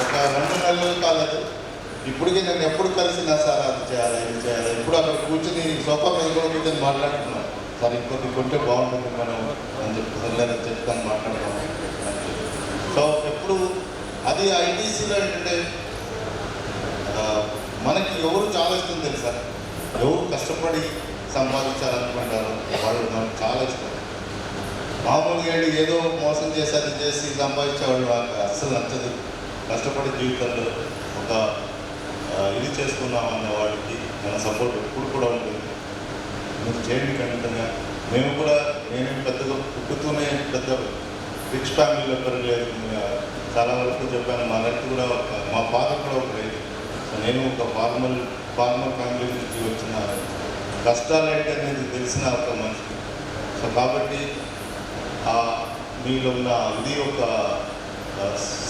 ఒక 2 నెలలు కాలేదు, ఇప్పటికీ నన్ను ఎప్పుడు కలిసినా సార్ అది చేయాలి, ఇది చేయాలి. ఇప్పుడు అక్కడ కూర్చొని సోఫా మీద కూడా కూర్చొని మాట్లాడుతున్నాను, సార్ ఇంకొకటి కొంటే బాగుంటుంది మనం అని చెప్పి సర్లేదని చెప్తాను మాట్లాడతాము. సో ఎప్పుడు అది ఐటీసీలో ఏంటంటే మనకి ఎవరు చాలా ఇష్టం తెలుసా, ఎవరు కష్టపడి సంపాదించాలనుకుంటారో వాళ్ళు మనకు చాలా ఇష్టం. మామూలుగా ఏదో మోసం చేసి అది చేసి సంపాదించేవాళ్ళు నాకు అస్సలు నచ్చదు. కష్టపడి జీవితంలో ఒక ఇది చేసుకున్నాం అనే వాళ్ళకి మన సపోర్ట్ ఎప్పుడు కూడా ఉంటుంది. మీరు చేయండి ఖచ్చితంగా. మేము కూడా నేనేం పెద్దగా పుట్టుతూనే పెద్ద రిచ్ ఫ్యామిలీలో పెరగలేదు. చాలా వరకు చెప్పాను, మా రైతు కూడా మా ఫాదర్ కూడా ఒక రైతు. నేను ఒక ఫార్మర్ ఫ్యామిలీ నుంచి వచ్చిన కష్టాలు ఏంటనేది తెలిసిన ఒక మనిషి. సో కాబట్టి మీలో ఉన్న ఇది ఒక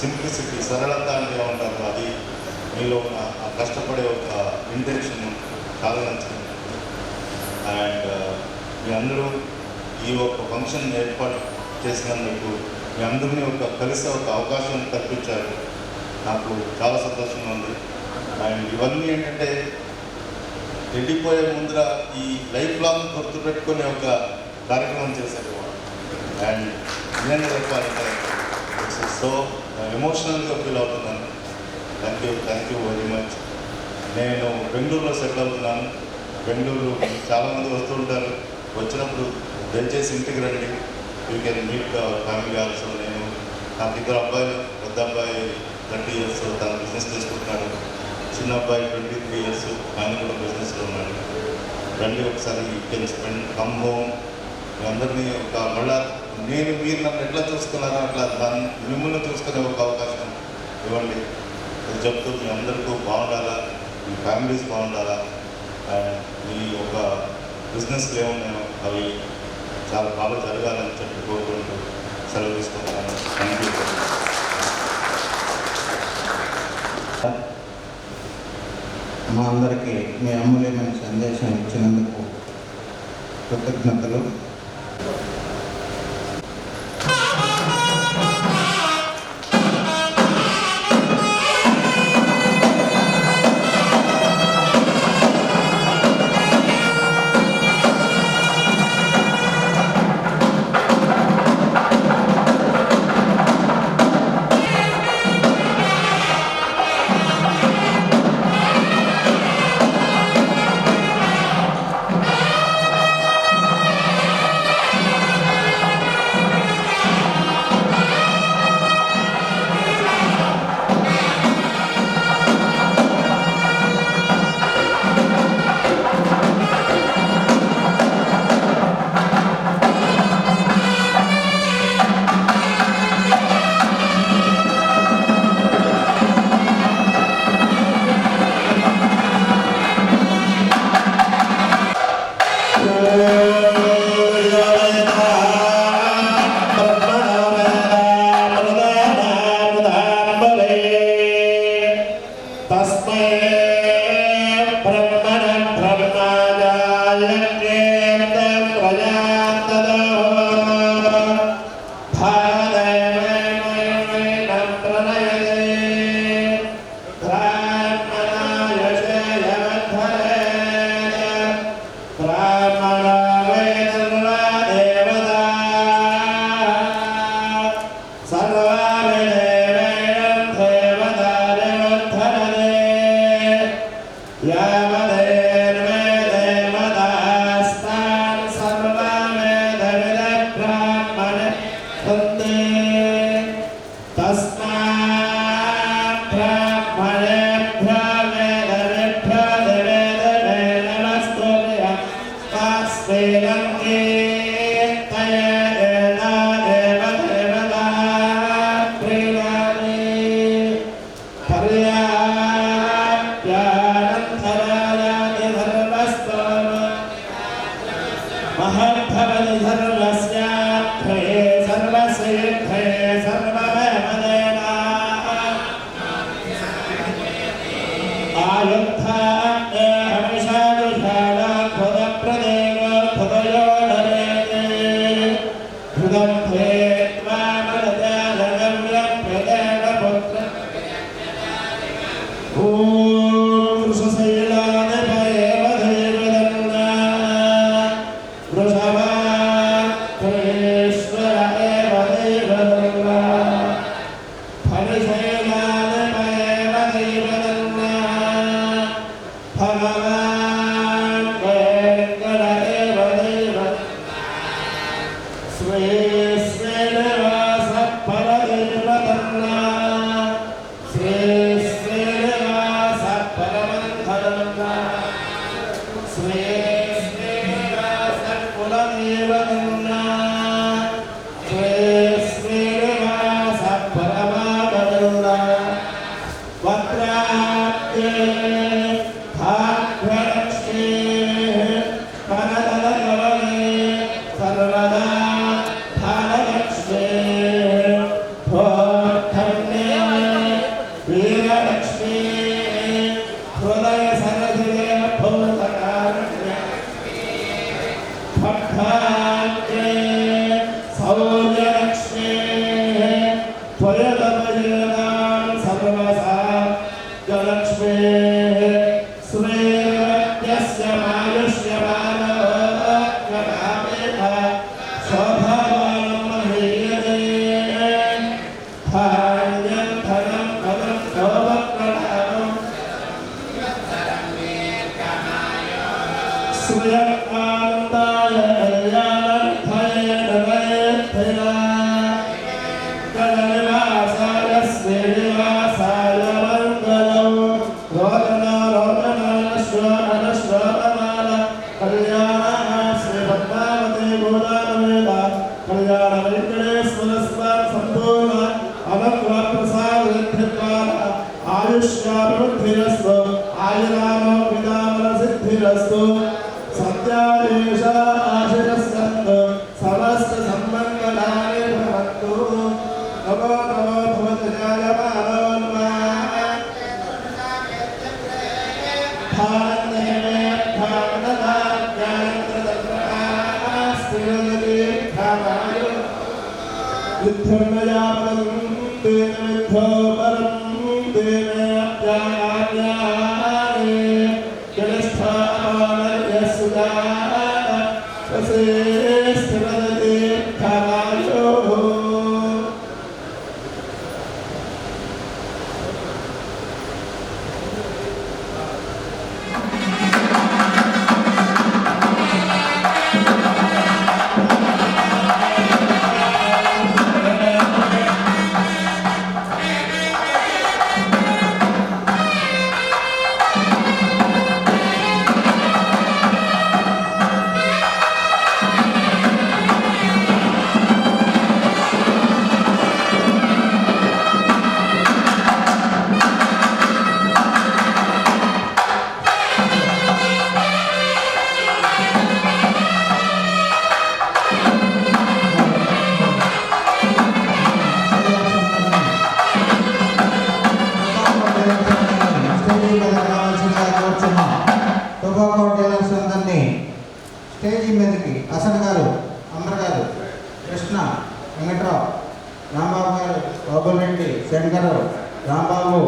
సింప్లిసిటీ, సరళత అని ఏమంటారు, అది మీలో ఉన్న ఆ కష్టపడే ఒక ఇంటెన్షన్ చాలా నచ్చింది. అండ్ మీ అందరూ ఈ ఒక ఫంక్షన్ ఏర్పాటు చేసినందుకు మీ అందరినీ కలిసి ఒక అవకాశం కల్పించారు. నాకు చాలా సంతోషంగా ఉంది. అండ్ ఇవన్నీ ఏంటంటే వెళ్ళిపోయే ముందర ఈ లైఫ్ లాంగ్ గుర్తుపెట్టుకునే ఒక కార్యక్రమం చేశారు. అండ్ నేను చెప్పాలంటే సో ఎమోషనల్గా ఫీల్ అవుతున్నాను. Thank you very much. నేను బెంగళూరులో సెటిల్ అవుతున్నాను. బెంగళూరు చాలామంది వస్తూ ఉంటారు. వచ్చినప్పుడు దయచేసి ఇంటికి రండి. You can meet family also. నాకు 2 అబ్బాయిలు, పెద్ద అబ్బాయి 30 years తన బిజినెస్ చేసుకుంటున్నాడు. చిన్న అబ్బాయి 23 years, ఆయన కూడా బిజినెస్లో ఉన్నాడు. రండి ఒకసారి you can spend come home. మీ అందరినీ మళ్ళా మీరు నన్ను ఎట్లా చూసుకున్నారో అట్లా మిమ్మల్ని చూసుకునే ఒక అవకాశం ఇవ్వండి. అది చెప్తూ మీ అందరికీ బాగుండాలా, మీ ఫ్యామిలీస్ బాగుండాలా, అండ్ మీ ఒక బిజినెస్లు ఏమున్నాయో అవి చాలా బాగా జరగాలని చెప్పి కోరుకుంటూ సెలవు తీసుకుంటాను. Thank you. మా అందరికీ మీ అమూల్యమైన సందేశం ఇచ్చినందుకు కృతజ్ఞతలు. స్వే శ్రీనివాస పరదేవతన్నా శ్రీ శ్రీనివాస పరమంతరన్నా స్వే శ్రీనివాస కులదేవతన్నా స్వే శ్రీనివాస పరమావతన్నా వక్రాబ్దే భాగ్యలక్ష్మీ పరదలగవనే సర్వదా ధనలక్ష్మీ భోక్తమ్నే వీరలక్ష్మీ హృదయ సరసిజే భూతకారుణ్య భక్తాగ్నే సౌర్యలక్ష్మీ త్వయదపజనాం సర్వసా జలక్ష్మీ శ్రీరత్యస్య మాయుష్య మానవోక్యమావేత శోభావానం మహీయతే ధాన్యం ధనం పదం శోభప్రదానం శ్రియం ఆనందాయ కళ్యాణార్థాయ నమేత్యా కళనివాసాయ శ్రీనివాసాయ మంగళం రోదనారోదనాశ్వరశ్వరమాల కళ్యాణ శ్రీ పద్మావతి గోదానవేద కళ్యాణ వెంకటేశ్వర స్వామి సంపూర్ణ అనుగ్రహ ప్రసాద ఆయుష్యాభివృద్ధిరస్తు ఆయురారోగ్యదాన సిద్ధిరస్తు సత్యాదేశ ఆశిరస్కందు సమస్త సంమంగళాని భవంతు నమో నమో భవతి జాయమానోన్మా స్టేజీ మీదకి హసన్ గారు, అమర్ గారు, కృష్ణ, వెంకట్రావు, రాంబాబు గారు, బాబురెడ్డి, శంకర్, రాంబాబు,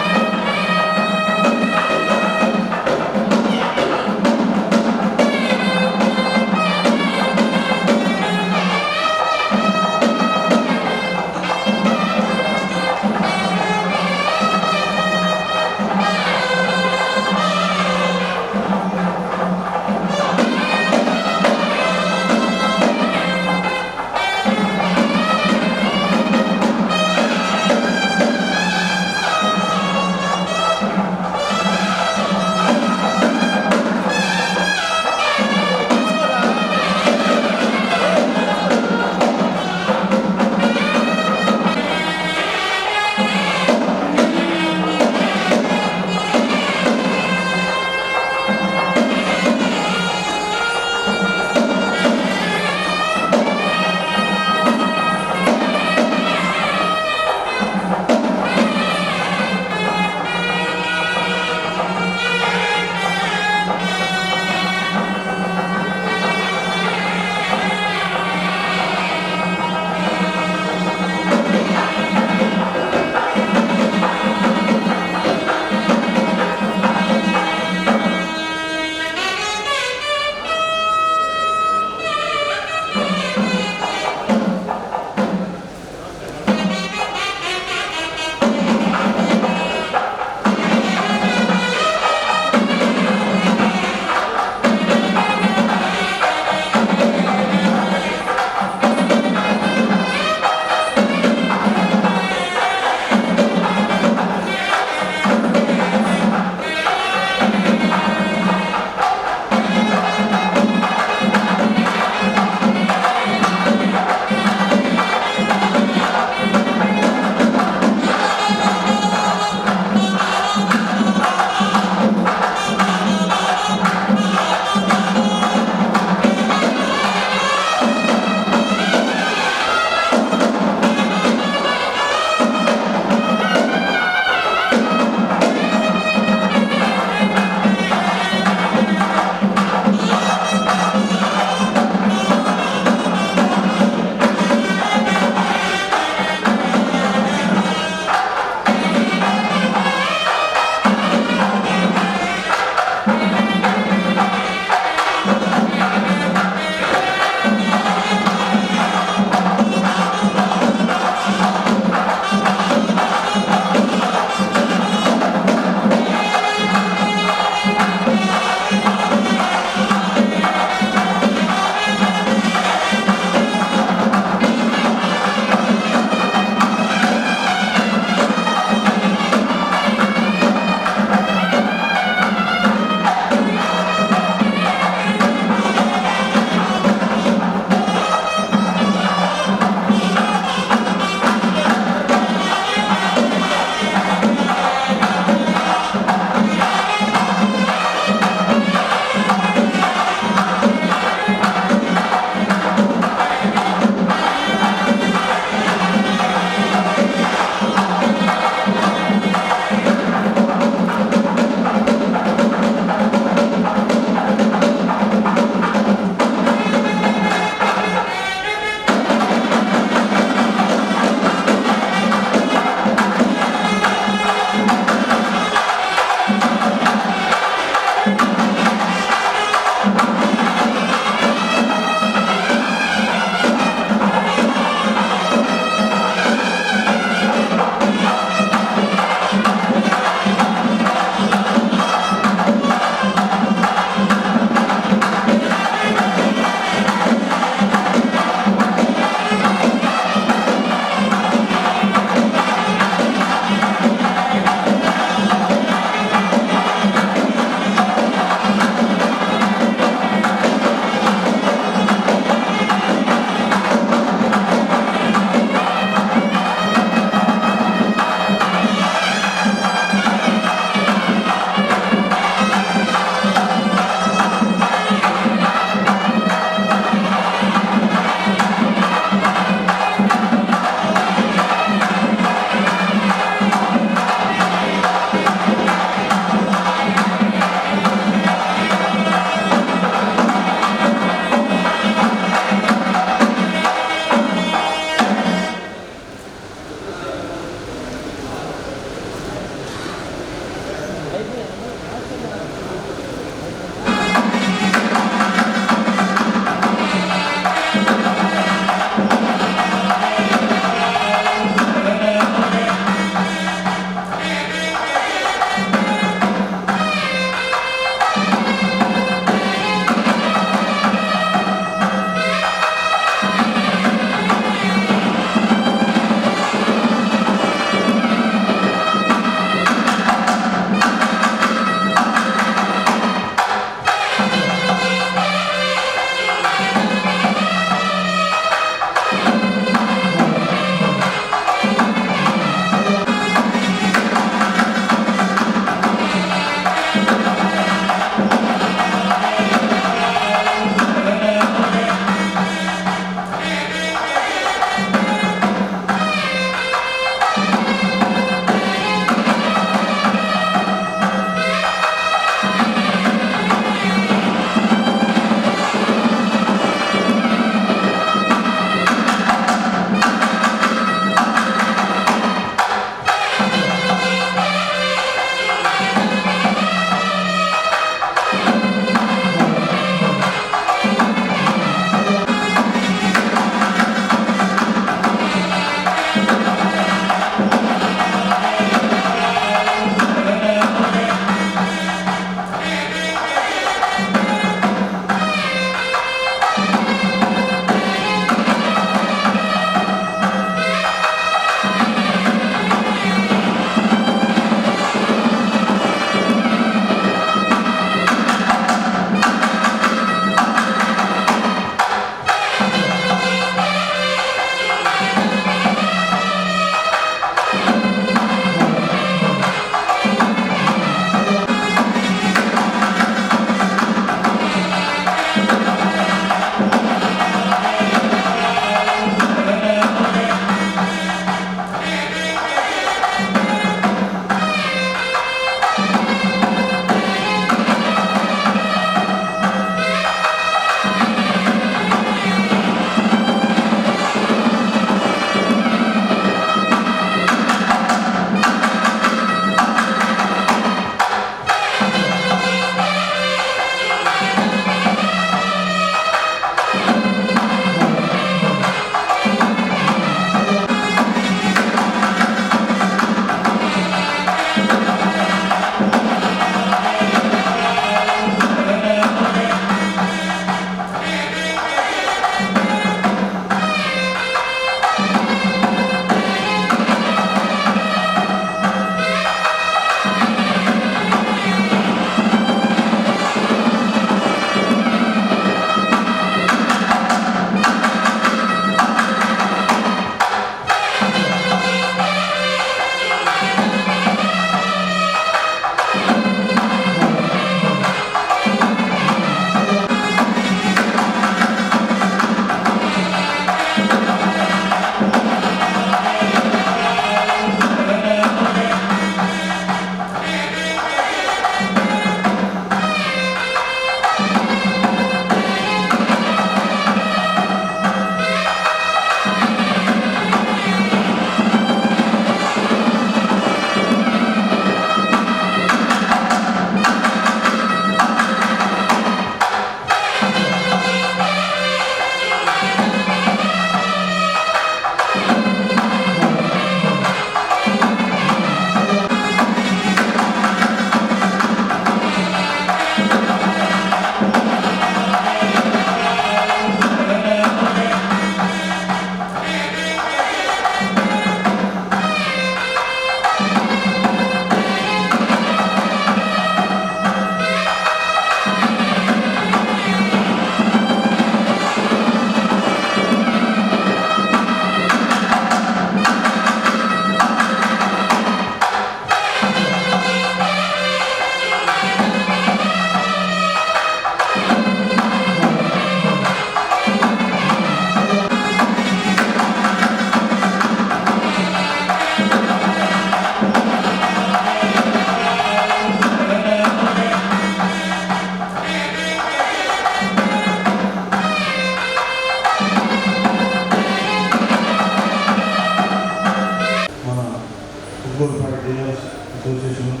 చిత్తూరుపేట డీలర్స్ అసోసియేషన్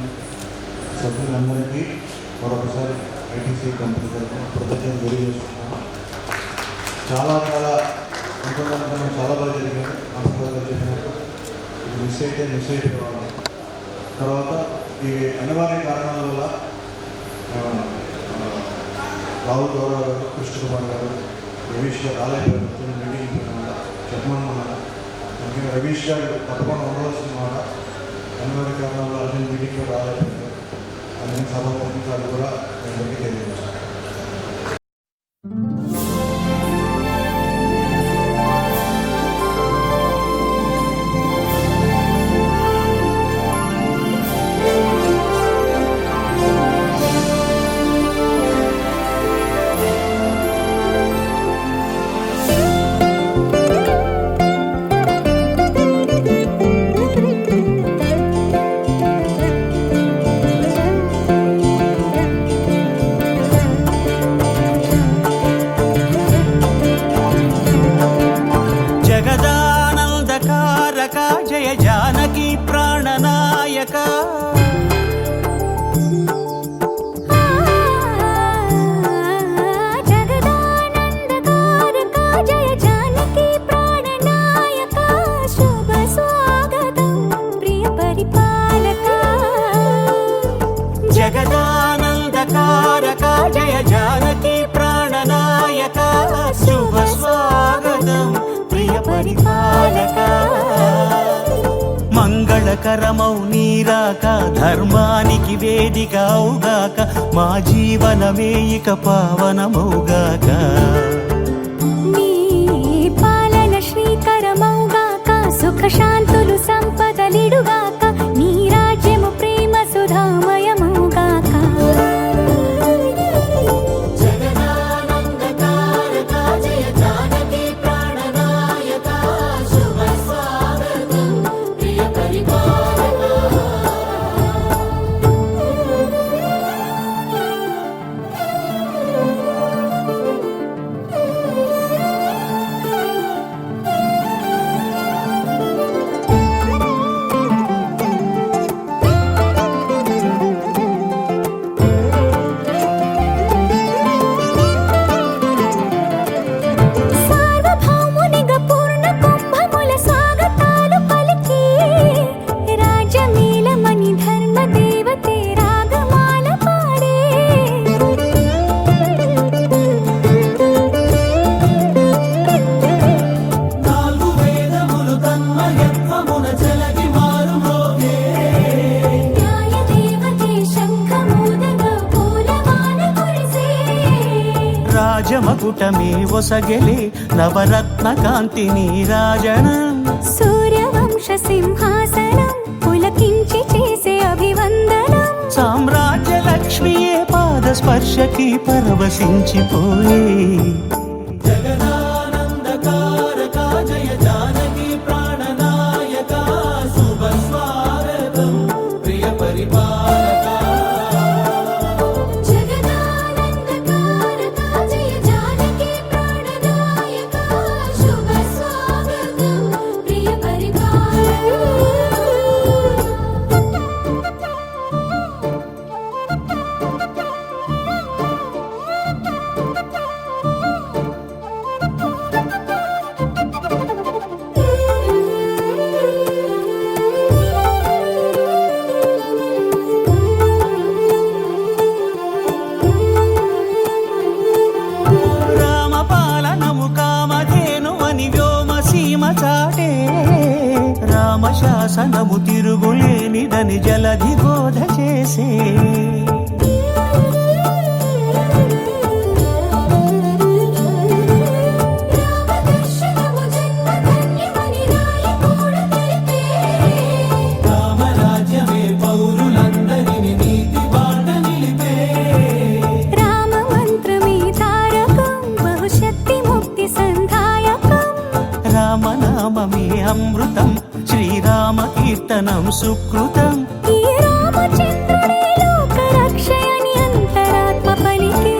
సభ్యులందరికీ మరొకసారి ఐటీసీ కంపెనీ తరఫున కృతజ్ఞతలు తెలియజేస్తున్నాను. చాలా అనుకున్నాను, చాలా బాగా జరిగింది. మనస్ఫూర్తిగా చెప్పినట్టు మిస్ అయిపోవాలి. తర్వాత ఈ అనివార్య కారణాల వల్ల రాహుల్ గౌరవ్ గారు, కృష్ణ కుమార్ గారు, రవీష్ గారు రాలేకపోయారు. మీటింగ్ చెప్పమన్నమాట. ముఖ్యంగా రవీష్ గారు తప్పకుండా ఉండవలసిన మాట. అనివార్య కారణాల వల్ల అన్ని మీటింగ్లో రాలేకపోయారు. అన్ని సభాపతికాలు కూడా నేను తెలియజేస్తాను. జయ జానకి ప్రాణనాయక జగదానందకారక జయ జానకి ప్రాణనాయక శుభ స్వాగతం ప్రియ పరిపాలక జగదానందకారక జయ జానకి ప్రాణనాయక శుభ స్వాగతం ప్రియ పరిపాలక మంగళకరమౌ నీరాక ధర్మానికి వేదికవుగాక మా జీవనమే ఇక పావనమౌగాక నీ పాలన శ్రీకరమౌగాక సుఖ శాంతులు సంపదలిడుగాక నీ రాజ్యము ప్రేమ సుధామయమౌగాక జగదానందకారక జయ జానకి ప్రాణనాయక శుభ స్వాగతం ప్రియ పరిపాలక సార్వభౌమునిగా పూర్ణ కుంభముల స్వాగతాలు పలికి రాజమేళమణి ధర్మ దేవతే రాగమాల పాడే నాలుగు వేదములు తన్మయత్వమున జలగి మారు మోగే న్యాయ దేవతే శంఖమూదగా పూలమాల కురిసే రాజమకుటమే ఒసగెలే నవరత్న కాంతి నీరాజనం సూర్యవంశ సింహాసనం పులకించి చేసే అభివందనం సామ్రాజ్య లక్ష్మియే పాద స్పర్శకి పరవశించిపోయే జగదానందకారక జయ జానకి ప్రాణనాయక శుభ స్వాగతం ప్రియ పరిపాలక జగదానందకారక జయ జానకి ప్రాణనాయక శుభ స్వాగతం ప్రియ రామపాలనము కామధేను అని వ్యోమ సీమ చాటే రామశాసనము తిరుగులేనిదని జలధి బోధ చేసే రామదర్శనము జన్మధన్యమని రాయకూడు తెలిపే రామరాజ్యమే పౌరులందరిని నీతి బాట నిలిపే రామ మంత్రమే తారకం బహుశక్తి ముక్తి సంధాయకం రామనామమే అమృతం శ్రీరామ కీర్తనం సుకృతం ఈ రామచంద్రుడే లోక రక్షయని అంతరాత్మ పలికే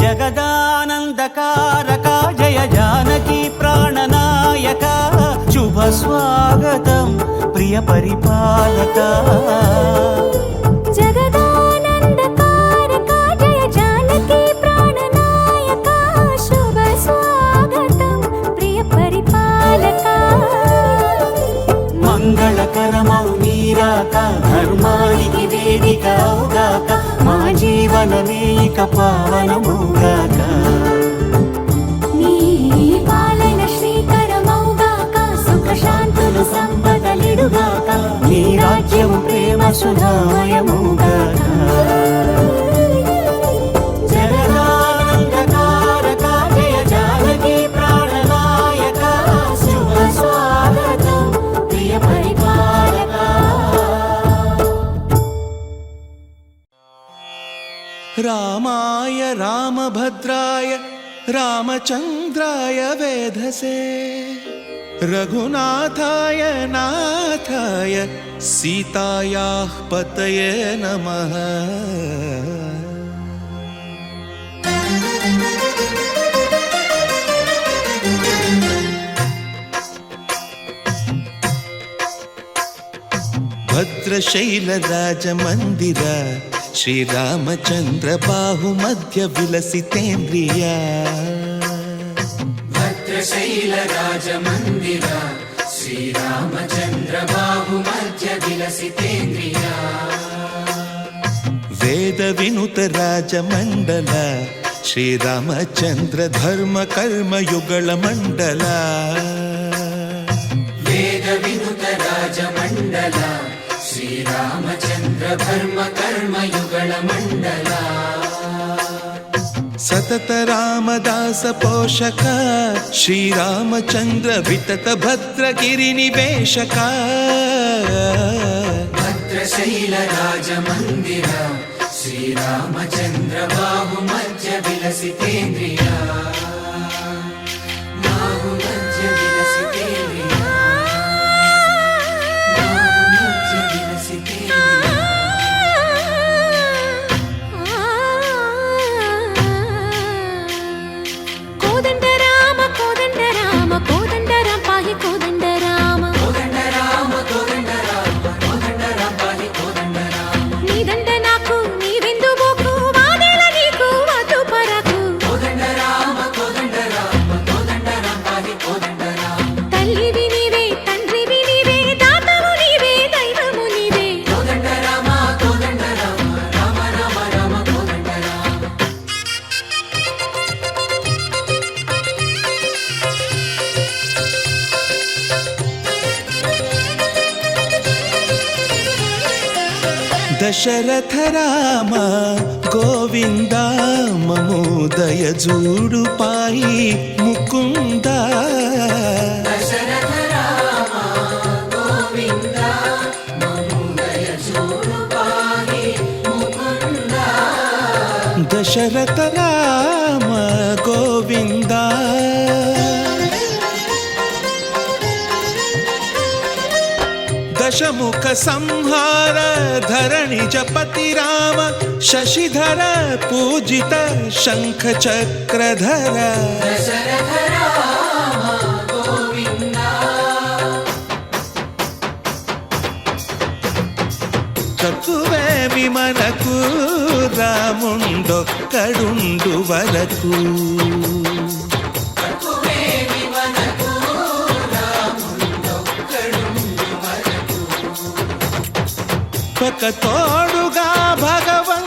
జగదానందకారక జయ జానకి ప్రాణనాయక శుభ స్వాగతం ప్రియ పరిపాలక జగదానందకారక జయ జానకి ప్రాణనాయక శుభ స్వాగతం ప్రియ పరిపాలక మంగళకరమౌ నీరాక ధర్మానికి వేదిక అవుగాక మా జీవనమే ఇక పావనమౌగాక నీ పాలన శ్రీకరమౌగాక సుఖ శాంతులు సంపదలిడుగాక నీ రాజ్యము ప్రేమ సుధామయమౌగాక జగదానందకారక జయ జానకి ప్రాణనాయక శుభ స్వాగతం ప్రియ పరిపాలక రామాయ రామభద్రాయ రామచంద్రాయ వేధసే రఘునాథాయ నాథాయ సీతాయాః పతయే నమః భద్రశైలరాజమందిర శ్రీరామచంద్ర బాహుమధ్య విలసితేంద్రియా భద్రశైలరాజమందిర శ్రీరామచంద్ర బాహుమధ్య విలసితేంద్రియా వేద వినుత రాజమండల శ్రీరామచంద్ర ధర్మ కర్మయుగళ మండల వేద వినుత రాజమండల శ్రీరామచంద్ర ధర్మ కర్మయుగళ మండల సతత రామదాస పోషక శ్రీరామచంద్ర వితత భద్రగిరి నివేశక భద్రశైల రాజమందిర శ్రీరామచంద్ర బాహుమధ్య విలసితేంద్రియా బాహుమధ్య విలసితేంద్రియా బాహుమధ్య విలసితేంద్రియా కోదండ రామ కోదండ రామ కోదండ రామ పాహి కోదండ రామ కోదండ రామ కోదండ రామ కోదండ రామ పాహి కోదండ రామ నీదండ నాకు నీవెందు బోకు వాదేల నీకు వద్దు పరకు కోదండ రామ కోదండ రామ కోదండ రామ పాహి కోదండ రామ తల్లివి నీవే తండ్రివి నీవే దాతవు నీవే దైవము నీవే కోదండ రామ కోదండ రామ రామ రామ రామ కోదండ రామ దశరథ రామ గోవింద మము దయజూడు పాయి ముకుంద దశరథ రామ గోవింద మము దయచూడు పాహి ముకుంద దశరథ రామ గోవింద దశముఖ సంహార ధరణి జపతి రామ శశిధర పూజిత శంఖ చక్రధర దశరథ రామ గోవింద తక్కువేమి మనకు రాముండొక్కడుండు వరకు తక్కువేమి మనకు రాముండొక్కడుండు వరకు ఒక తోడుగా భగవంతుడు